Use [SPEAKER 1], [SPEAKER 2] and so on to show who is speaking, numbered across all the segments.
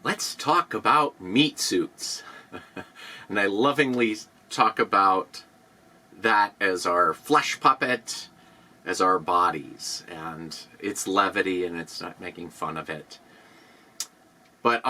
[SPEAKER 1] let's talk about meat suits. And I lovingly talk about that as our flesh puppet, as our bodies, and it's levity and it's not making fun of it. But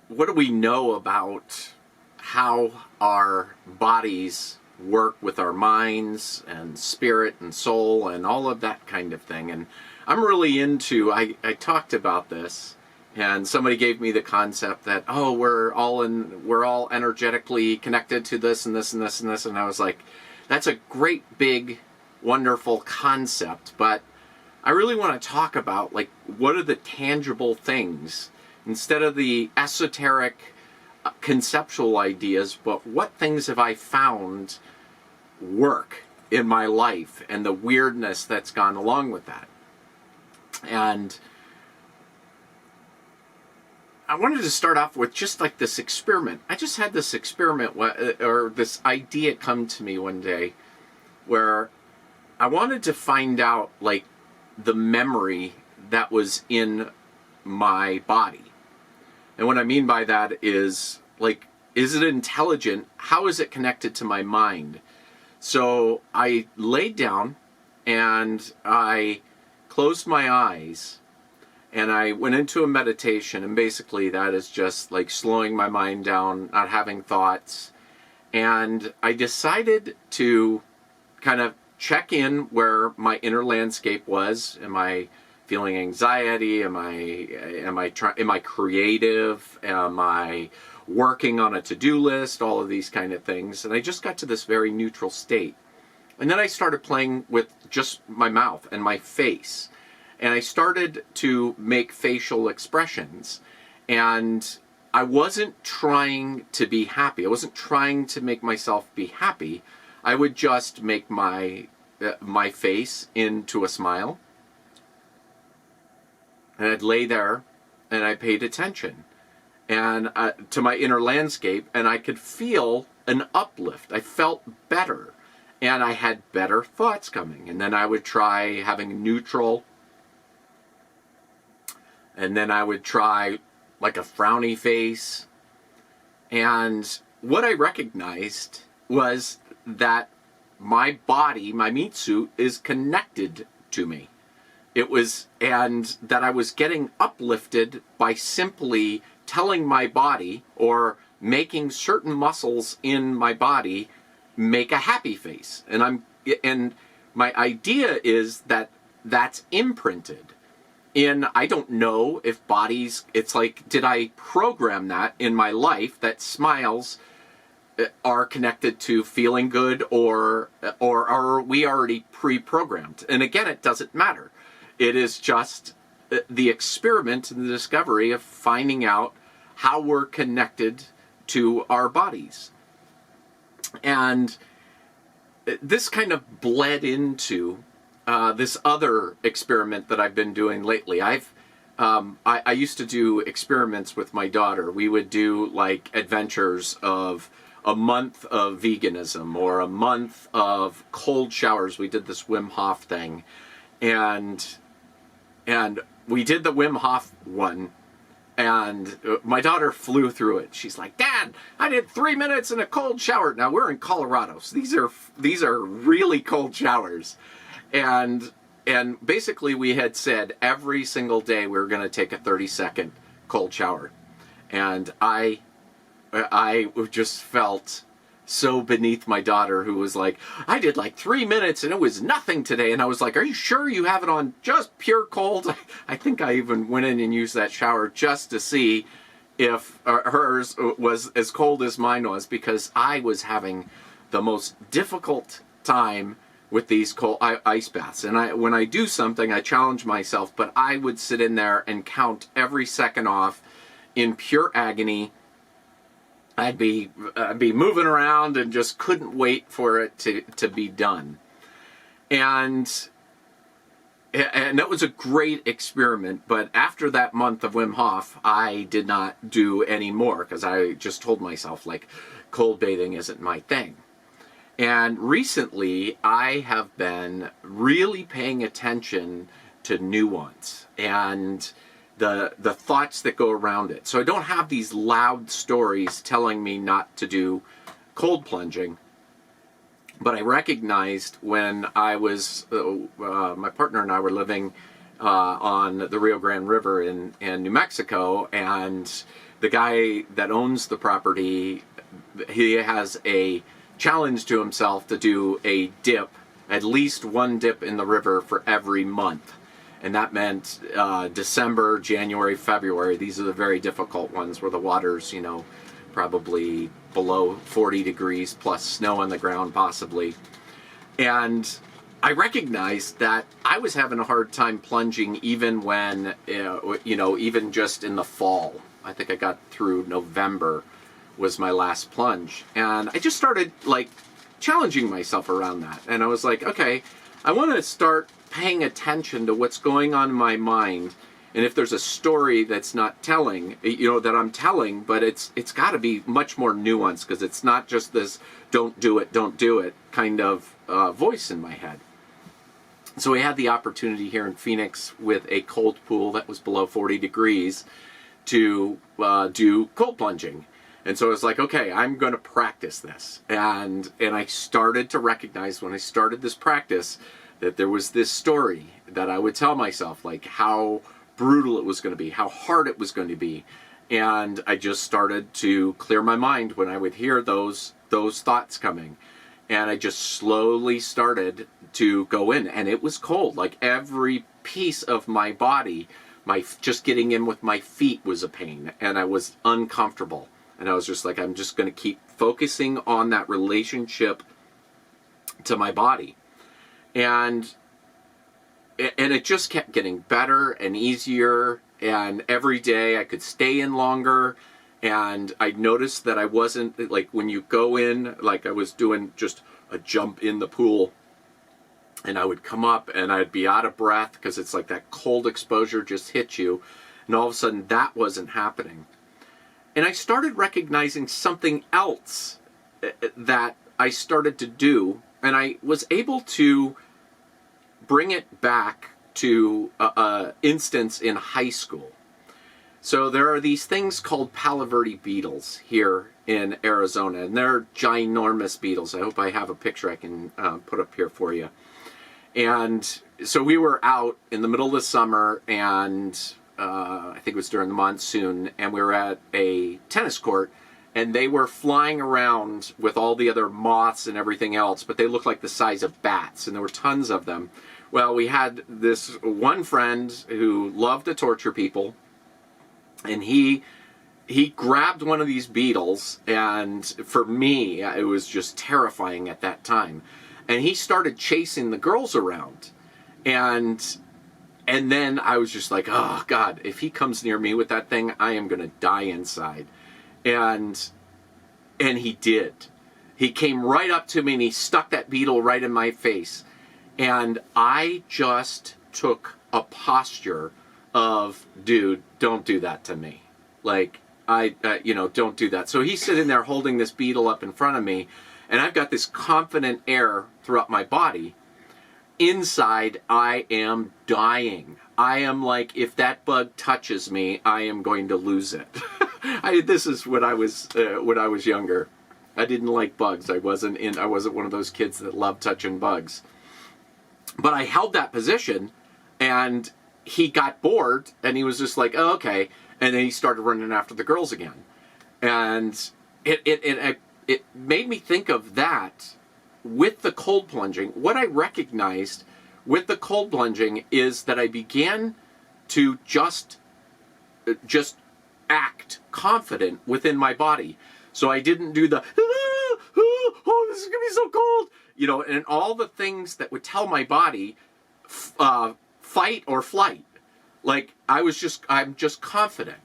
[SPEAKER 1] what do we know about how our bodies work with our minds and spirit and soul and all of that kind of thing? And I'm really into, I talked about this, and somebody gave me the concept that, oh, we're all energetically connected to this and this and this and this, and I was like, that's a great big wonderful concept, but I really want to talk about, like, what are the tangible things instead of the esoteric conceptual ideas, but what things have I found work in my life and the weirdness that's gone along with that. And I wanted to start off with just like this experiment. I just had this experiment, or this idea come to me one day, where I wanted to find out, like, the memory that was in my body. And what I mean by that is, like, is it intelligent? How is it connected to my mind? So I laid down and I closed my eyes and I went into a meditation, and basically that is just like slowing my mind down, not having thoughts. And I decided to kind of check in where my inner landscape was. Am I feeling anxiety? Am I creative? Am I working on a to-do list? All of these kind of things. And I just got to this very neutral state. And then I started playing with just my mouth and my face. And I started to make facial expressions. And I wasn't trying to be happy. I wasn't trying to make myself be happy. I would just make my face into a smile. And I'd lay there and I paid attention and to my inner landscape, and I could feel an uplift. I felt better and I had better thoughts coming. And then I would try having neutral, and then I would try like a frowny face. And what I recognized was that my body, my meat suit, is connected to me. And that I was getting uplifted by simply telling my body, or making certain muscles in my body make a happy face. And my idea is that that's imprinted in, I don't know if bodies, it's like, did I program that in my life that smiles are connected to feeling good, or are we already pre-programmed? And again, it doesn't matter. It is just the experiment and the discovery of finding out how we're connected to our bodies. And this kind of bled into this other experiment that I've been doing lately. I used to do experiments with my daughter. We would do like adventures of a month of veganism or a month of cold showers. We did this Wim Hof thing, and we did the Wim Hof one, and my daughter flew through it. She's like, "Dad, I did 3 minutes in a cold shower." Now we're in Colorado, so these are really cold showers, and basically we had said every single day we were going to take a 30-second cold shower, and I just felt so beneath my daughter, who was like, "I did like 3 minutes and it was nothing today." And I was like, "Are you sure you have it on just pure cold?" I think I even went in and used that shower just to see if hers was as cold as mine was, because I was having the most difficult time with these cold ice baths. And when I do something, I challenge myself, but I would sit in there and count every second off in pure agony. I'd be moving around and just couldn't wait for it to be done. And that was a great experiment. But after that month of Wim Hof, I did not do any more, because I just told myself, like, cold bathing isn't my thing. And recently, I have been really paying attention to nuance and the thoughts that go around it. So I don't have these loud stories telling me not to do cold plunging. But I recognized when I was, my partner and I were living on the Rio Grande River in New Mexico, and the guy that owns the property, he has a challenge to himself to do a dip, at least one dip in the river for every month. And that meant December, January, February. These are the very difficult ones where the water's, you know, probably below 40 degrees plus snow on the ground possibly. And I recognized that I was having a hard time plunging even when, you know, even just in the fall. I think I got through November was my last plunge. And I just started like challenging myself around that. And I was like, okay, I want to start paying attention to what's going on in my mind. And if there's a story that's not telling, you know, that I'm telling, but it's got to be much more nuanced, because it's not just this don't do it kind of voice in my head. So we had the opportunity here in Phoenix with a cold pool that was below 40 degrees to do cold plunging. And so I was like, okay, I'm going to practice this. And I started to recognize when I started this practice that there was this story that I would tell myself, like how brutal it was going to be, how hard it was going to be. And I just started to clear my mind when I would hear those thoughts coming. And I just slowly started to go in, and it was cold. Like every piece of my body, just getting in with my feet was a pain, and I was uncomfortable. And I was just like, I'm just going to keep focusing on that relationship to my body. And it just kept getting better and easier, and every day I could stay in longer. And I noticed that I wasn't, like when you go in, like I was doing just a jump in the pool, and I would come up and I'd be out of breath because it's like that cold exposure just hit you, and all of a sudden that wasn't happening. And I started recognizing something else that I started to do, and I was able to bring it back to an instance in high school. So there are these things called Palo Verde beetles here in Arizona, and they're ginormous beetles. I hope I have a picture I can put up here for you. And so we were out in the middle of the summer, and I think it was during the monsoon, and we were at a tennis court, and they were flying around with all the other moths and everything else, but they looked like the size of bats, and there were tons of them. Well, we had this one friend who loved to torture people, and he grabbed one of these beetles, and for me, it was just terrifying at that time. And he started chasing the girls around. And then I was just like, oh, God, if he comes near me with that thing, I am going to die inside. And he did. He came right up to me, and he stuck that beetle right in my face. And I just took a posture of, dude, don't do that to me. Like, don't do that. So he's sitting there holding this beetle up in front of me, and I've got this confident air throughout my body. Inside, I am dying. I am like, if that bug touches me, I am going to lose it. This is when I was younger. I didn't like bugs. I wasn't one of those kids that loved touching bugs. But I held that position, and he got bored, and he was just like, oh, okay. And then he started running after the girls again. And it made me think of that with the cold plunging. What I recognized with the cold plunging is that I began to just act confident within my body. So I didn't do the, oh, this is going to be so cold. You know, and all the things that would tell my body, fight or flight. Like, I'm just confident.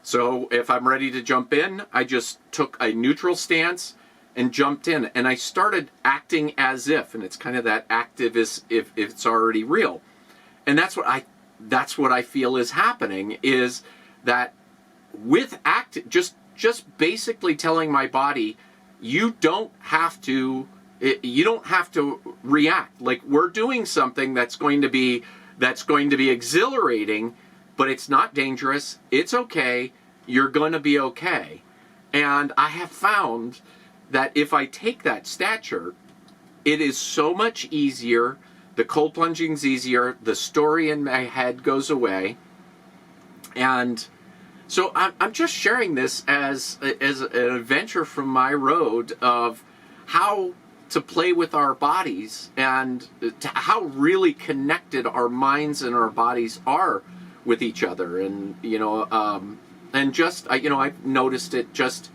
[SPEAKER 1] So if I'm ready to jump in, I just took a neutral stance and jumped in. And I started acting as if, and it's kind of that active as if it's already real. And that's what I feel is happening, is that with just basically telling my body, you don't have to react. Like, we're doing something that's going to be exhilarating, but it's not dangerous. It's okay. You're going to be okay. And I have found that if I take that stature, it is so much easier. The cold plunging's easier. The story in my head goes away. And so I'm just sharing this as an adventure from my road of how to play with our bodies and how really connected our minds and our bodies are with each other. And, and just, I've noticed it just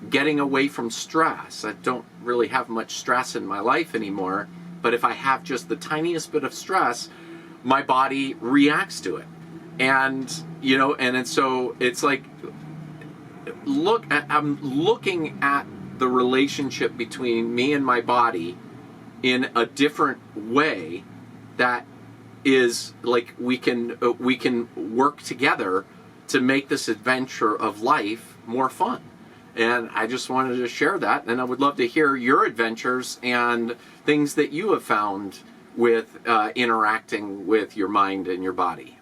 [SPEAKER 1] getting away from stress. I don't really have much stress in my life anymore, but if I have just the tiniest bit of stress, my body reacts to it. And, so it's like, I'm looking at the relationship between me and my body in a different way that is like we can work together to make this adventure of life more fun. And I just wanted to share that, and I would love to hear your adventures and things that you have found with interacting with your mind and your body.